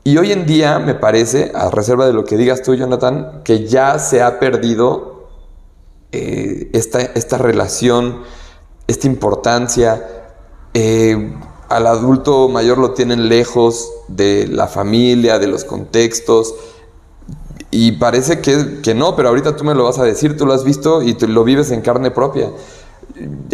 Y hoy en día me parece, a reserva de lo que digas tú, Jonathan, que ya se ha perdido esta relación, esta importancia. Al adulto mayor lo tienen lejos de la familia, de los contextos. Y parece que no, pero ahorita tú me lo vas a decir, tú lo has visto y tú lo vives en carne propia.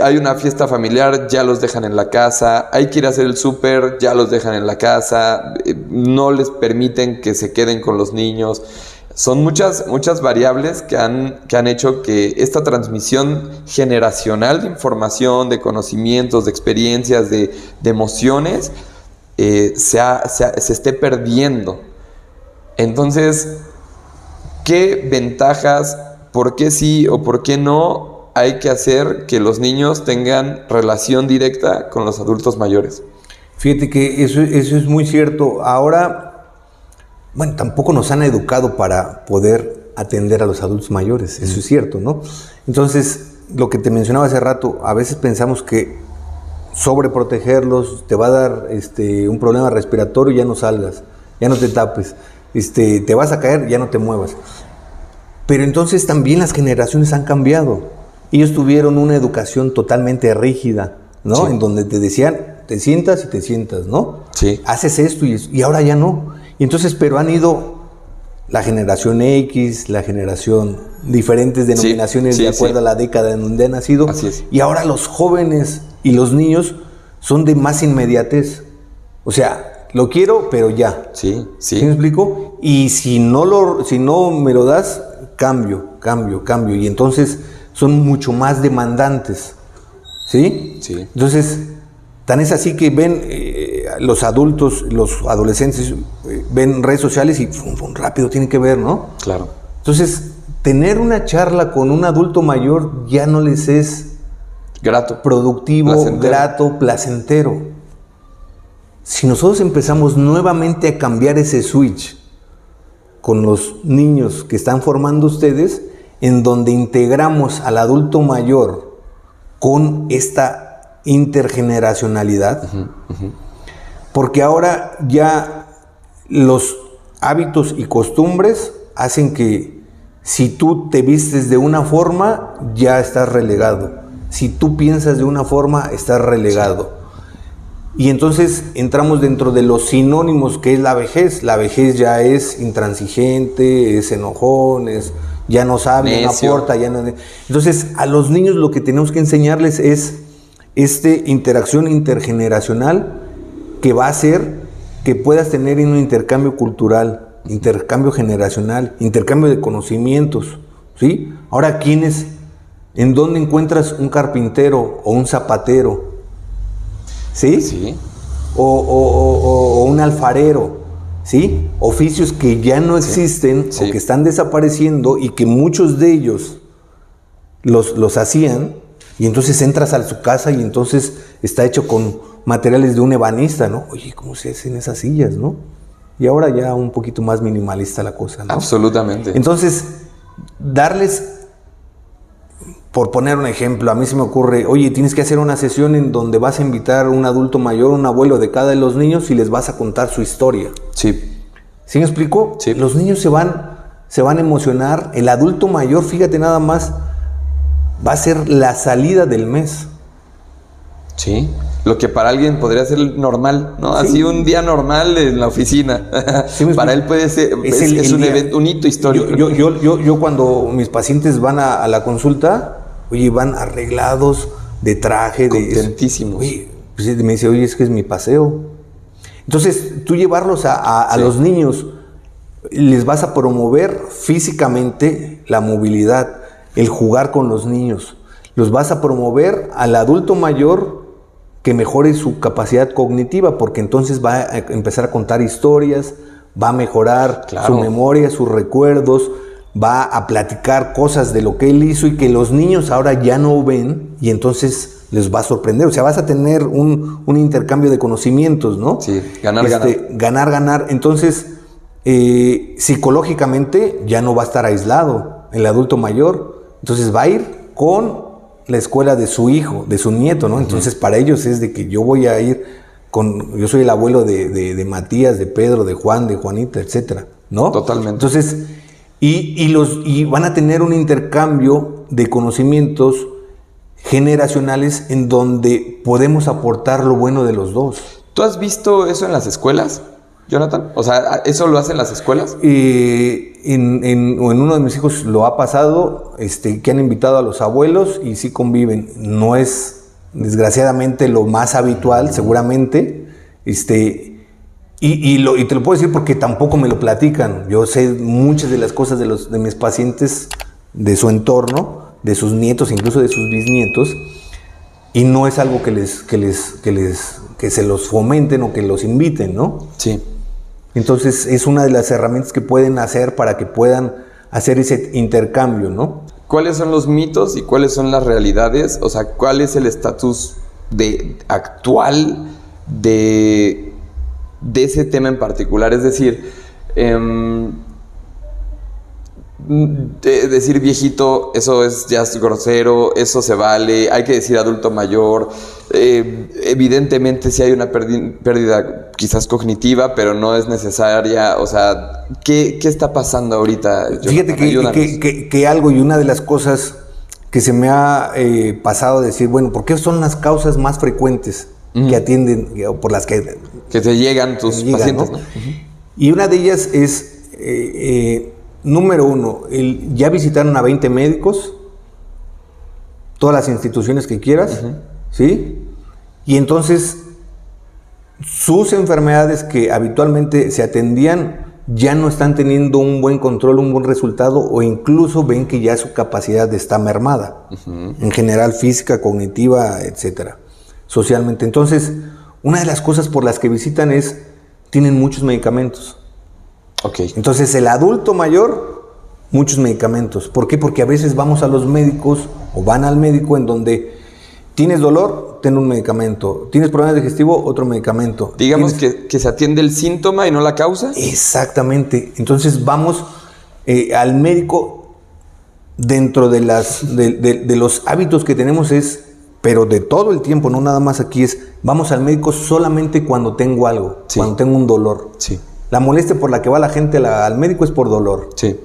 Hay una fiesta familiar, ya los dejan en la casa, hay que ir a hacer el súper, ya los dejan en la casa, no les permiten que se queden con los niños. Son muchas variables que han hecho que esta transmisión generacional de información, de conocimientos, de experiencias, de emociones, se esté perdiendo. Entonces, ¿qué ventajas, por qué sí o por qué no hay que hacer que los niños tengan relación directa con los adultos mayores? Fíjate que eso es muy cierto. Ahora, bueno, tampoco nos han educado para poder atender a los adultos mayores, eso es cierto, ¿no? Entonces, lo que te mencionaba hace rato, a veces pensamos que sobreprotegerlos te va a dar un problema respiratorio y ya no salgas, ya no te tapes, te vas a caer, ya no te muevas. Pero entonces también las generaciones han cambiado. Ellos tuvieron una educación totalmente rígida, ¿no? Sí. En donde te decían, te sientas y te sientas, ¿no? Sí. Haces esto y ahora ya no. Y entonces, pero han ido la generación X, la generación, diferentes denominaciones de acuerdo a la década en donde han nacido. Así es. Y ahora los jóvenes y los niños son de más inmediatez. O sea, lo quiero, pero ya. Sí. ¿Sí me explico? Y si no me lo das, cambio. Y entonces son mucho más demandantes. ¿Sí? Sí. Entonces, tan es así que ven los adultos, los adolescentes, ven redes sociales y rápido tienen que ver, ¿no? Claro. Entonces, tener una charla con un adulto mayor ya no les es grato, productivo, placentero. Si nosotros empezamos nuevamente a cambiar ese switch con los niños que están formando ustedes, en donde integramos al adulto mayor con esta intergeneracionalidad, porque ahora ya los hábitos y costumbres hacen que si tú te vistes de una forma, ya estás relegado. Si tú piensas de una forma, estás relegado. Y entonces entramos dentro de los sinónimos que es la vejez. La vejez ya es intransigente, es enojón, ya no sabe, no aporta, ya no... Entonces, a los niños lo que tenemos que enseñarles es interacción intergeneracional que va a hacer que puedas tener un intercambio cultural, intercambio generacional, intercambio de conocimientos, ¿sí? Ahora, ¿en dónde encuentras un carpintero o un zapatero? ¿Sí? Sí. O un alfarero, ¿sí? Oficios que ya no existen o que están desapareciendo y que muchos de ellos los hacían, y entonces entras a su casa y entonces está hecho con materiales de un ebanista, ¿no? Oye, ¿cómo se hacen esas sillas, no? Y ahora ya un poquito más minimalista la cosa, ¿no? Absolutamente. Entonces, darles... Por poner un ejemplo, a mí se me ocurre, oye, tienes que hacer una sesión en donde vas a invitar a un adulto mayor, un abuelo de cada de los niños y les vas a contar su historia. Sí. ¿Sí me explico? Sí. Los niños se van a emocionar. El adulto mayor, fíjate nada más, va a ser la salida del mes. Sí. Lo que para alguien podría ser normal, ¿no? Sí. Así un día normal en la oficina. Sí, para él puede ser, es un evento, un hito histórico. Yo cuando mis pacientes van a la consulta, oye, van arreglados de traje, contentísimos. Oye, pues me dice, oye, es que es mi paseo. Entonces, tú llevarlos a los niños, les vas a promover físicamente la movilidad, el jugar con los niños. Los vas a promover al adulto mayor que mejore su capacidad cognitiva, porque entonces va a empezar a contar historias, va a mejorar su memoria, sus recuerdos, va a platicar cosas de lo que él hizo y que los niños ahora ya no ven, y entonces les va a sorprender. O sea, vas a tener un intercambio de conocimientos, ¿no? Sí, ganar. Entonces, psicológicamente ya no va a estar aislado el adulto mayor, entonces va a ir con la escuela de su hijo, de su nieto, ¿no? Entonces, para ellos es de que yo voy a ir yo soy el abuelo de Matías, de Pedro, de Juan, de Juanita, etcétera, ¿no? Totalmente. Entonces, y van a tener un intercambio de conocimientos generacionales en donde podemos aportar lo bueno de los dos. ¿Tú has visto eso en las escuelas, Jonathan? O sea, ¿eso lo hacen las escuelas? En uno de mis hijos lo ha pasado, que han invitado a los abuelos y sí conviven. No es, desgraciadamente, lo más habitual, seguramente. Y te lo puedo decir porque tampoco me lo platican. Yo sé muchas de las cosas de mis pacientes, de su entorno, de sus nietos, incluso de sus bisnietos, y no es algo que se los fomenten o que los inviten, ¿no? Sí. Entonces es una de las herramientas que pueden hacer para que puedan hacer ese intercambio, ¿no? ¿Cuáles son los mitos y cuáles son las realidades? O sea, ¿cuál es el estatus actual de ese tema en particular? Es decir, decir viejito, eso ya es grosero, eso se vale, hay que decir adulto mayor. Evidentemente sí hay una pérdida quizás cognitiva, pero no es necesaria. O sea, ¿qué está pasando ahorita? Fíjate que algo, y una de las cosas que se me ha pasado a decir, bueno, ¿por qué son las causas más frecuentes que atienden, o por las que te llegan tus pacientes, ¿no? Y una de ellas es, número uno, ya visitaron a 20 médicos, todas las instituciones que quieras, ¿sí? Y entonces sus enfermedades que habitualmente se atendían ya no están teniendo un buen control, un buen resultado, o incluso ven que ya su capacidad está mermada, en general física, cognitiva, etcétera, socialmente. Entonces, una de las cosas por las que visitan tienen muchos medicamentos. Okay. Entonces, el adulto mayor, muchos medicamentos. ¿Por qué? Porque a veces vamos a los médicos o van al médico en donde tienes dolor, ten un medicamento. Tienes problemas digestivos, otro medicamento. Digamos que se atiende el síntoma y no la causa. Exactamente. Entonces vamos al médico dentro de los hábitos que tenemos pero de todo el tiempo, no nada más aquí, vamos al médico solamente cuando tengo algo, sí, cuando tengo un dolor. Sí. La molestia por la que va la gente al médico es por dolor. Sí.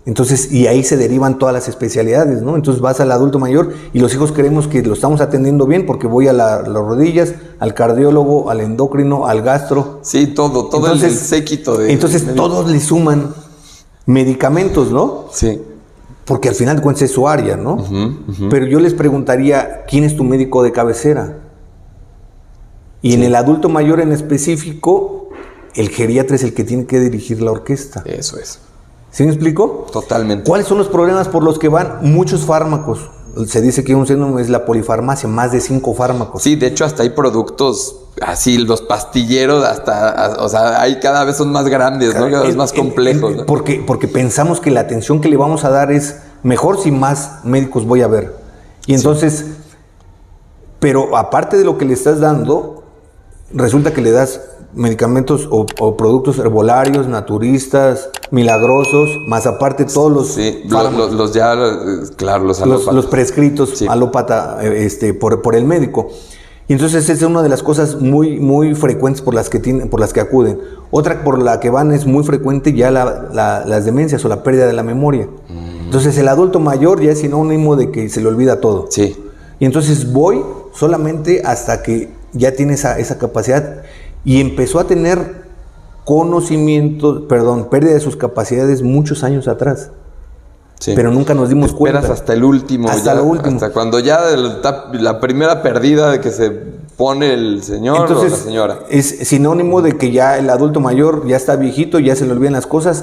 Entonces, y ahí se derivan todas las especialidades, ¿no? Entonces vas al adulto mayor y los hijos creemos que lo estamos atendiendo bien porque voy a las rodillas, al cardiólogo, al endocrino, al gastro. Sí, todo entonces, el séquito de... Entonces todos le suman medicamentos, ¿no? Sí. Porque al final de cuentas es su área, ¿no? Pero yo les preguntaría, ¿quién es tu médico de cabecera? Y en el adulto mayor en específico, el geriatra es el que tiene que dirigir la orquesta. Eso es. ¿Sí me explico? Totalmente. ¿Cuáles son los problemas por los que van? Muchos fármacos. Se dice que un síndrome es la polifarmacia, más de 5 fármacos. Sí, de hecho hasta hay productos así, los pastilleros, o sea, hay cada vez son más grandes, ¿no? Cada vez más complejos, ¿no? Porque pensamos que la atención que le vamos a dar es mejor si más médicos voy a ver. Y entonces, sí. Pero aparte de lo que le estás dando, resulta que le das medicamentos o productos herbolarios, naturistas, milagrosos, más aparte todos los sí, los alópatas. Los prescritos, sí, alópata por el médico. Y entonces esa es una de las cosas muy, muy frecuentes por las que acuden. Otra por la que van es muy frecuente ya las demencias o la pérdida de la memoria. Entonces el adulto mayor ya es sinónimo de que se le olvida todo. Sí. Y entonces voy solamente hasta que ya tiene esa capacidad. Y empezó a tener pérdida de sus capacidades muchos años atrás. Sí. Pero nunca nos dimos cuenta. Esperas hasta el último. Hasta lo último. Hasta cuando ya la primera pérdida de que se pone el señor. Entonces, o la señora. Es sinónimo de que ya el adulto mayor ya está viejito, ya se le olvidan las cosas.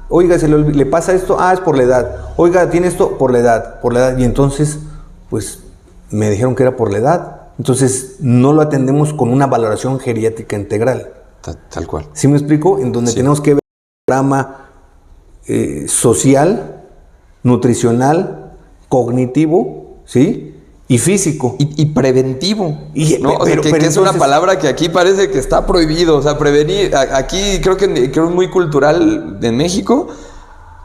Oiga, le pasa esto, es por la edad. Oiga, tiene esto por la edad. Y entonces, pues, me dijeron que era por la edad. Entonces, no lo atendemos con una valoración geriátrica integral. Tal cual. ¿Sí me explico? En donde tenemos que ver un programa social, nutricional, cognitivo, ¿sí? Y físico. Y preventivo. ¿no? O sea, pero que entonces, es una palabra que aquí parece que está prohibido. O sea, prevenir. Aquí creo que es muy cultural en México.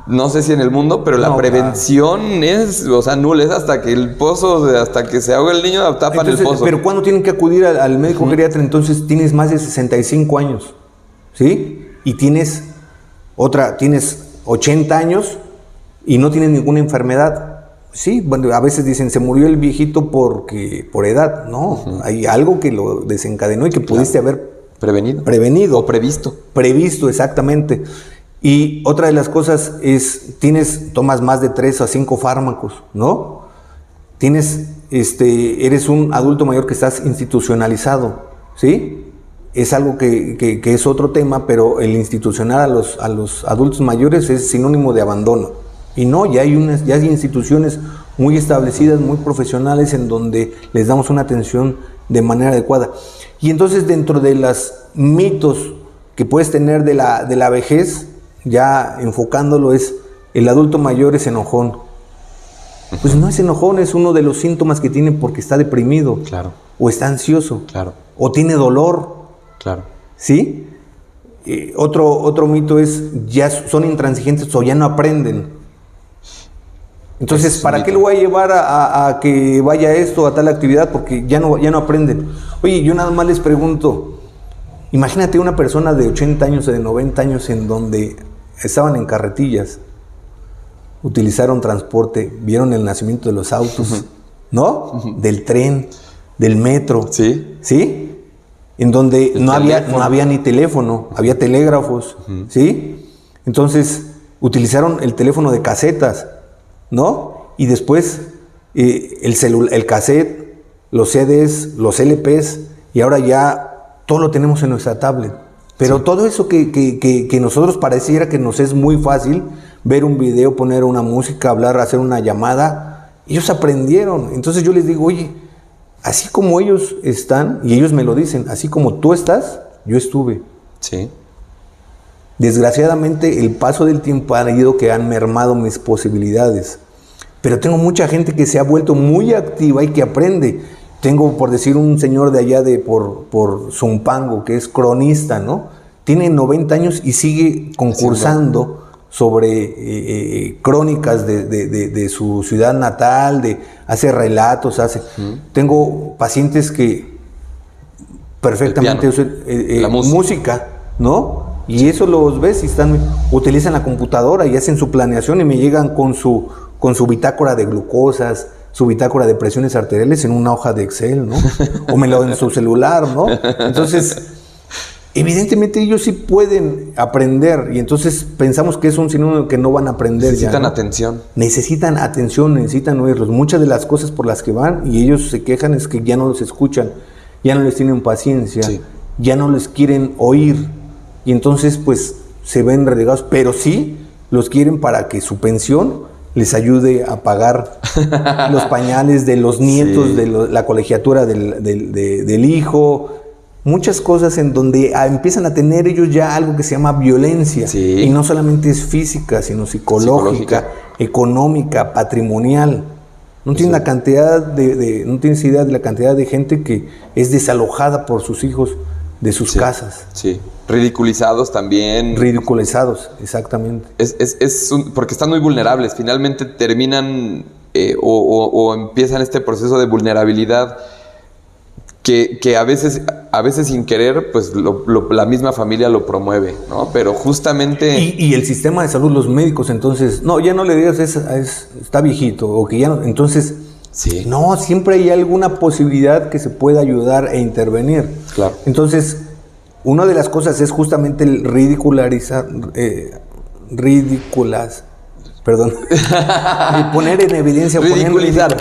no sé si en el mundo, pero la prevención es, o sea, nula, es hasta que el pozo, hasta que se ahoga el niño, tapan el pozo. Pero ¿cuándo tienen que acudir al médico geriatra? Entonces tienes más de 65 años, ¿sí? Y tienes 80 años y no tienes ninguna enfermedad. Sí, bueno, a veces dicen, se murió el viejito por edad. No, hay algo que lo desencadenó y que pudiste haber prevenido. O previsto. Previsto, exactamente. Y otra de las cosas es, tomas más de 3 a 5 fármacos, ¿no? Eres un adulto mayor que estás institucionalizado, ¿sí? Es algo que es otro tema, pero el institucionar a los adultos mayores es sinónimo de abandono. Y no, ya hay instituciones muy establecidas, muy profesionales, en donde les damos una atención de manera adecuada. Y entonces, dentro de los mitos que puedes tener de la vejez, ya enfocándolo, es el adulto mayor es enojón. Pues no es enojón, es uno de los síntomas que tiene porque está deprimido. Claro. O está ansioso. Claro. O tiene dolor. Claro. ¿Sí? Otro mito es, ya son intransigentes o ya no aprenden. Entonces, ¿para qué lo voy a llevar a que vaya a esto, a tal actividad? Porque ya no aprenden. Oye, yo nada más les pregunto, imagínate una persona de 80 años o de 90 años en donde estaban en carretillas, utilizaron transporte, vieron el nacimiento de los autos, ¿no? Del tren, del metro. Sí. ¿Sí? En donde no había ni teléfono, había telégrafos, ¿sí? Entonces, utilizaron el teléfono de casetas, ¿no? Y después el cassette, los CDs, los LPs, y ahora ya todo lo tenemos en nuestra tablet. Pero todo eso que nosotros pareciera que nos es muy fácil, ver un video, poner una música, hablar, hacer una llamada, ellos aprendieron. Entonces yo les digo, oye, así como ellos están, y ellos me lo dicen, así como tú estás, yo estuve. Sí. Desgraciadamente, el paso del tiempo ha ido que han mermado mis posibilidades. Pero tengo mucha gente que se ha vuelto muy activa y que aprende. Tengo, por decir, un señor de allá por Zumpango, que es cronista, ¿no? Tiene 90 años y sigue concursando sobre crónicas de su ciudad natal, hace relatos, Tengo pacientes que perfectamente usan la música, ¿no? Y eso los ves y utilizan la computadora y hacen su planeación y me llegan con su bitácora de glucosas, su bitácora de presiones arteriales en una hoja de Excel, ¿no? O en su celular, ¿no? Entonces, evidentemente ellos sí pueden aprender y entonces pensamos que es un sinónimo que no van a aprender. Necesitan atención. Necesitan atención, necesitan oírlos. Muchas de las cosas por las que van y ellos se quejan es que ya no los escuchan, ya no les tienen paciencia, ya no les quieren oír y entonces pues se ven relegados, pero sí los quieren para que su pensión les ayude a pagar los pañales de los nietos, de la colegiatura del hijo, muchas cosas en donde empiezan a tener ellos ya algo que se llama violencia. Y no solamente es física, sino psicológica, económica, patrimonial. No tienes la cantidad no tienes idea de la cantidad de gente que es desalojada por sus hijos de sus casas. Sí. Ridiculizados también. Ridiculizados, exactamente. Porque están muy vulnerables. Finalmente terminan o empiezan este proceso de vulnerabilidad que a veces sin querer, pues la misma familia lo promueve, ¿no? Pero justamente... Y el sistema de salud, los médicos, entonces, no, ya no le digas, está viejito, o que ya no, entonces... Sí. No, siempre hay alguna posibilidad que se pueda ayudar e intervenir. Claro. Entonces, una de las cosas es justamente el poner en evidencia, ridiculizar.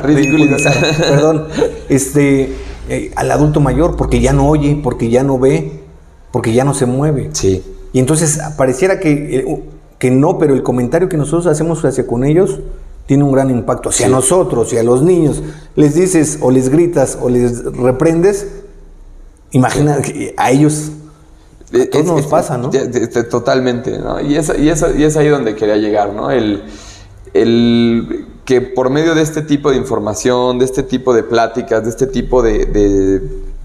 Perdón, al adulto mayor, porque ya no oye, porque ya no ve, porque ya no se mueve. Sí. Y entonces pareciera que no, pero el comentario que nosotros hacemos hacia con ellos tiene un gran impacto hacia nosotros y a los niños. Les dices o les gritas o les reprendes, imagina que a ellos a todos nos pasa, ¿no? Totalmente, ¿no? Y es ahí donde quería llegar, ¿no? El que por medio de este tipo de información, de este tipo de pláticas, de este tipo de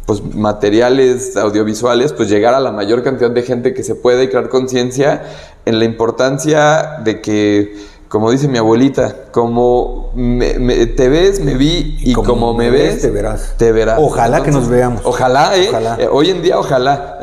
pues, materiales audiovisuales, pues llegar a la mayor cantidad de gente que se pueda y crear conciencia en la importancia de que, como dice mi abuelita, como te ves, me vi, y como me ves, te verás. te verás. Ojalá. Entonces, que nos veamos. Ojalá, Ojalá. Hoy en día, ojalá.